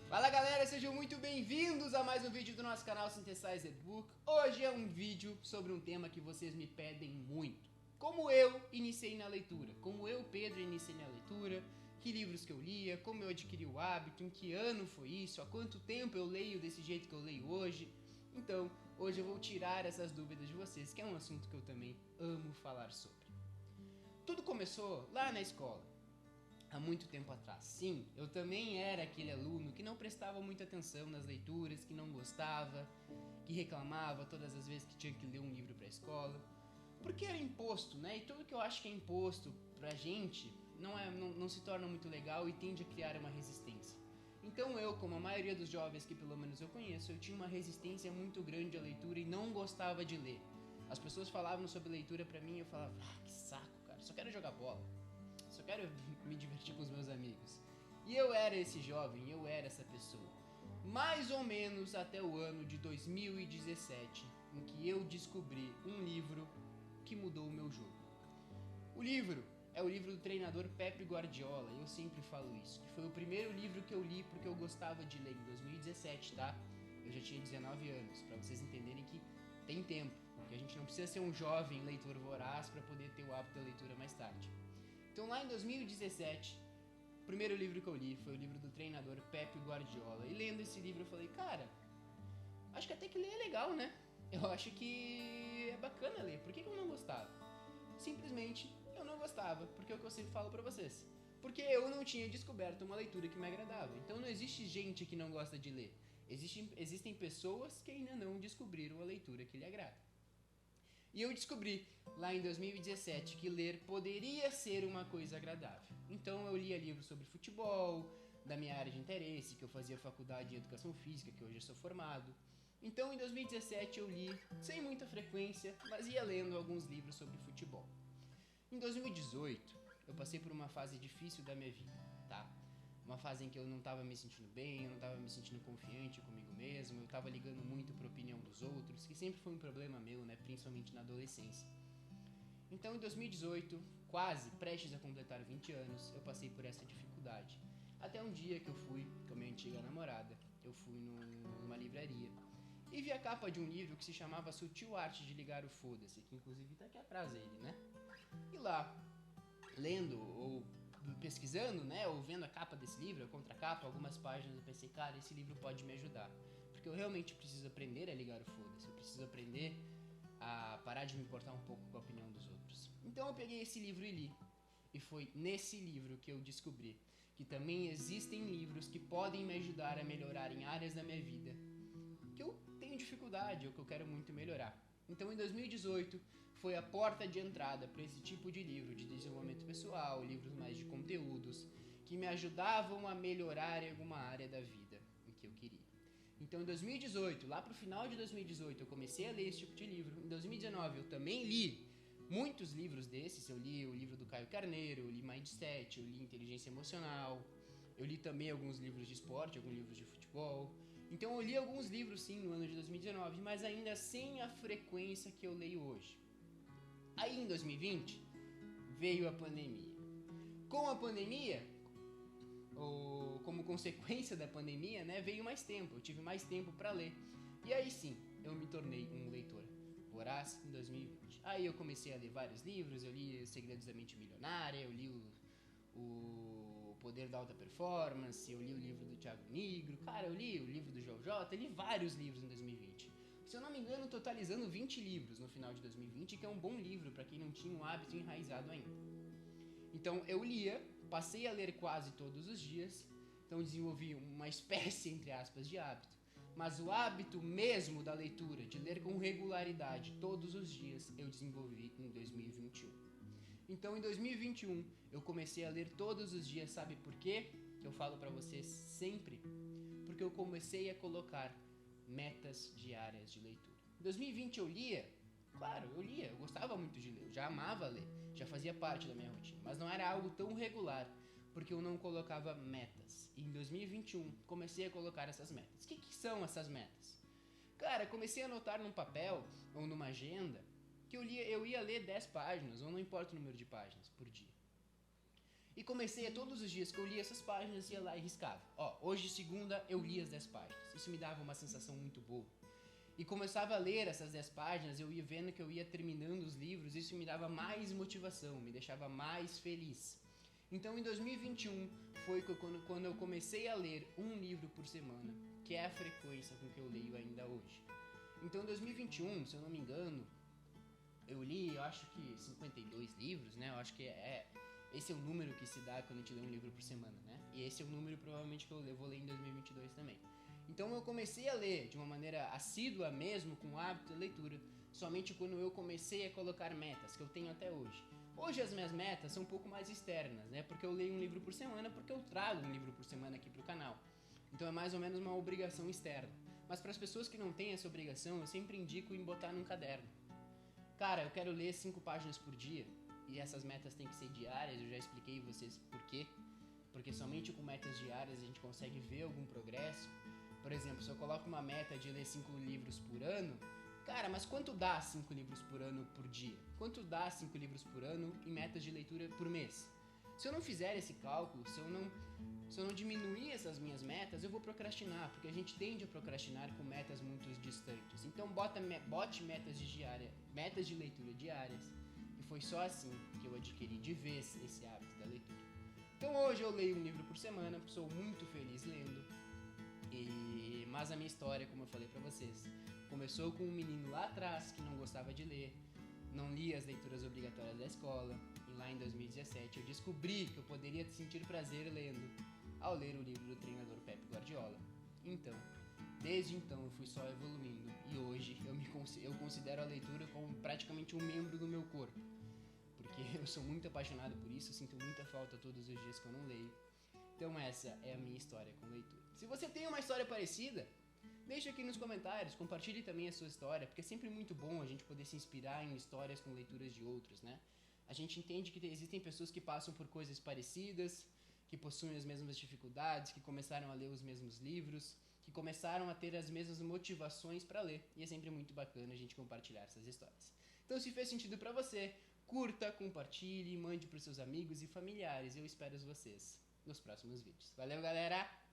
Fala galera, sejam muito bem-vindos a mais um vídeo do nosso canal Synthesizer Book. Hoje é um vídeo sobre um tema que vocês me pedem muito. Como eu iniciei na leitura, como eu, Pedro, iniciei na leitura, que livros que eu lia, como eu adquiri o hábito, em que ano foi isso, há quanto tempo eu leio desse jeito que eu leio hoje. Então, hoje eu vou tirar essas dúvidas de vocês, que é um assunto que eu também amo falar sobre. Tudo começou lá na escola. Há muito tempo atrás. Sim, eu também era aquele aluno que não prestava muita atenção nas leituras, que não gostava, que reclamava todas as vezes que tinha que ler um livro para a escola. Porque era imposto, né? E tudo que eu acho que é imposto pra gente não se torna muito legal e tende a criar uma resistência. Então eu, como a maioria dos jovens que pelo menos eu conheço, eu tinha uma resistência muito grande à leitura e não gostava de ler. As pessoas falavam sobre leitura pra mim e eu falava, que saco, cara, só quero jogar bola. Só quero me divertir com os meus amigos. E eu era esse jovem, eu era essa pessoa. Mais ou menos até o ano de 2017, em que eu descobri um livro que mudou o meu jogo. O livro é o livro do treinador Pep Guardiola, eu sempre falo isso, que foi o primeiro livro que eu li porque eu gostava de ler em 2017, tá? Eu já tinha 19 anos, pra vocês entenderem que tem tempo, que a gente não precisa ser um jovem leitor voraz para poder ter o hábito da leitura mais tarde. Então lá em 2017, o primeiro livro que eu li foi o livro do treinador Pep Guardiola. E lendo esse livro eu falei, cara, acho que até que ler é legal, né? Eu acho que é bacana ler, por que eu não gostava? Simplesmente eu não gostava, porque é o que eu sempre falo pra vocês. Porque eu não tinha descoberto uma leitura que me agradava. Então não existe gente que não gosta de ler. Existem pessoas que ainda não descobriram a leitura que lhe agrada. E eu descobri, lá em 2017, que ler poderia ser uma coisa agradável. Então eu lia livros sobre futebol, da minha área de interesse, que eu fazia faculdade em educação física, que hoje eu sou formado. Então em 2017 eu li, sem muita frequência, mas ia lendo alguns livros sobre futebol. Em 2018, eu passei por uma fase difícil da minha vida, tá? Uma fase em que eu não estava me sentindo bem, eu não estava me sentindo confiante comigo mesmo, eu estava ligando muito para a opinião dos outros, que sempre foi um problema meu, né, principalmente na adolescência. Então, em 2018, quase prestes a completar 20 anos, eu passei por essa dificuldade. Até um dia que eu fui com a minha antiga namorada, eu fui numa livraria e vi a capa de um livro que se chamava Sutil Arte de Ligar o Foda-se, que inclusive tá aqui atrás ele, né? E lá, lendo ou pesquisando, né, ou vendo a capa desse livro, a contracapa, algumas páginas, eu pensei, cara, esse livro pode me ajudar. Porque eu realmente preciso aprender a ligar o foda-se, eu preciso aprender a parar de me importar um pouco com a opinião dos outros. Então eu peguei esse livro e li. E foi nesse livro que eu descobri que também existem livros que podem me ajudar a melhorar em áreas da minha vida que eu tenho dificuldade ou que eu quero muito melhorar. Então, em 2018, foi a porta de entrada para esse tipo de livro de desenvolvimento pessoal, livros mais de conteúdos, que me ajudavam a melhorar em alguma área da vida em que eu queria. Então, em 2018, lá para o final de 2018, eu comecei a ler esse tipo de livro. Em 2019, eu também li muitos livros desses. Eu li o livro do Caio Carneiro, eu li Mindset, eu li Inteligência Emocional, eu li também alguns livros de esporte, alguns livros de futebol. Então eu li alguns livros sim no ano de 2019, mas ainda sem a frequência que eu leio hoje. Aí em 2020 veio a pandemia. Com a pandemia, ou como consequência da pandemia, né, veio mais tempo. Eu tive mais tempo para ler. E aí sim, eu me tornei um leitor voraz em 2020. Aí eu comecei a ler vários livros, eu li Segredos da Mente Milionária, eu li o Poder da Alta Performance, eu li o livro do Thiago Nigro, cara, eu li o livro do Joel J, eu li vários livros em 2020. Se eu não me engano, totalizando 20 livros no final de 2020, que é um bom livro para quem não tinha um hábito enraizado ainda. Então eu lia, passei a ler quase todos os dias, então desenvolvi uma espécie, entre aspas, de hábito. Mas o hábito mesmo da leitura, de ler com regularidade todos os dias, eu desenvolvi em 2021. Então, em 2021, eu comecei a ler todos os dias, sabe por quê? Que eu falo pra vocês sempre. Porque eu comecei a colocar metas diárias de leitura. Em 2020 eu lia, claro, eu gostava muito de ler, eu já amava ler, já fazia parte da minha rotina, mas não era algo tão regular, porque eu não colocava metas. E em 2021 comecei a colocar essas metas. O que são essas metas? Cara, comecei a anotar num papel ou numa agenda que eu ia ler 10 páginas, ou não importa o número de páginas, por dia. E comecei a todos os dias que eu lia essas páginas, ia lá e riscava. Ó, hoje, segunda, eu li as 10 páginas. Isso me dava uma sensação muito boa. E começava a ler essas 10 páginas, eu ia vendo que eu ia terminando os livros, isso me dava mais motivação, me deixava mais feliz. Então em 2021 foi quando eu comecei a ler um livro por semana, que é a frequência com que eu leio ainda hoje. Então em 2021, se eu não me engano, eu li, eu acho que 52 livros, né? Eu acho que esse é o número que se dá quando a gente lê um livro por semana, né? E esse é o número provavelmente que eu vou ler em 2022 também. Então eu comecei a ler de uma maneira assídua mesmo, com o hábito de leitura, somente quando eu comecei a colocar metas, que eu tenho até hoje. Hoje as minhas metas são um pouco mais externas, né? Porque eu leio um livro por semana, porque eu trago um livro por semana aqui pro canal. Então é mais ou menos uma obrigação externa. Mas para as pessoas que não têm essa obrigação, eu sempre indico em botar num caderno. Cara, eu quero ler 5 páginas por dia, e essas metas têm que ser diárias, eu já expliquei vocês por quê. Porque somente com metas diárias a gente consegue ver algum progresso. Por exemplo, se eu coloco uma meta de ler 5 livros por ano, cara, mas quanto dá 5 livros por ano por dia? Quanto dá 5 livros por ano em metas de leitura por mês? Se eu não fizer esse cálculo, se eu não diminuir essas minhas metas, eu vou procrastinar, porque a gente tende a procrastinar com metas muito distantes. Então bote metas de leitura diárias, e foi só assim que eu adquiri de vez esse hábito da leitura. Então hoje eu leio um livro por semana, sou muito feliz lendo. Mas a minha história, como eu falei pra vocês, começou com um menino lá atrás que não gostava de ler, não lia as leituras obrigatórias da escola, e lá em 2017 eu descobri que eu poderia sentir prazer lendo, ao ler o livro do treinador Pep Guardiola. Então, desde então eu fui só evoluindo, e hoje eu considero a leitura como praticamente um membro do meu corpo, porque eu sou muito apaixonado por isso, sinto muita falta todos os dias que eu não leio. Então essa é a minha história com leitura. Se você tem uma história parecida, deixa aqui nos comentários, compartilhe também a sua história, porque é sempre muito bom a gente poder se inspirar em histórias com leituras de outros, né? A gente entende que existem pessoas que passam por coisas parecidas, que possuem as mesmas dificuldades, que começaram a ler os mesmos livros, que começaram a ter as mesmas motivações para ler, e é sempre muito bacana a gente compartilhar essas histórias. Então se fez sentido para você, curta, compartilhe, mande para os seus amigos e familiares. Eu espero vocês nos próximos vídeos. Valeu, galera!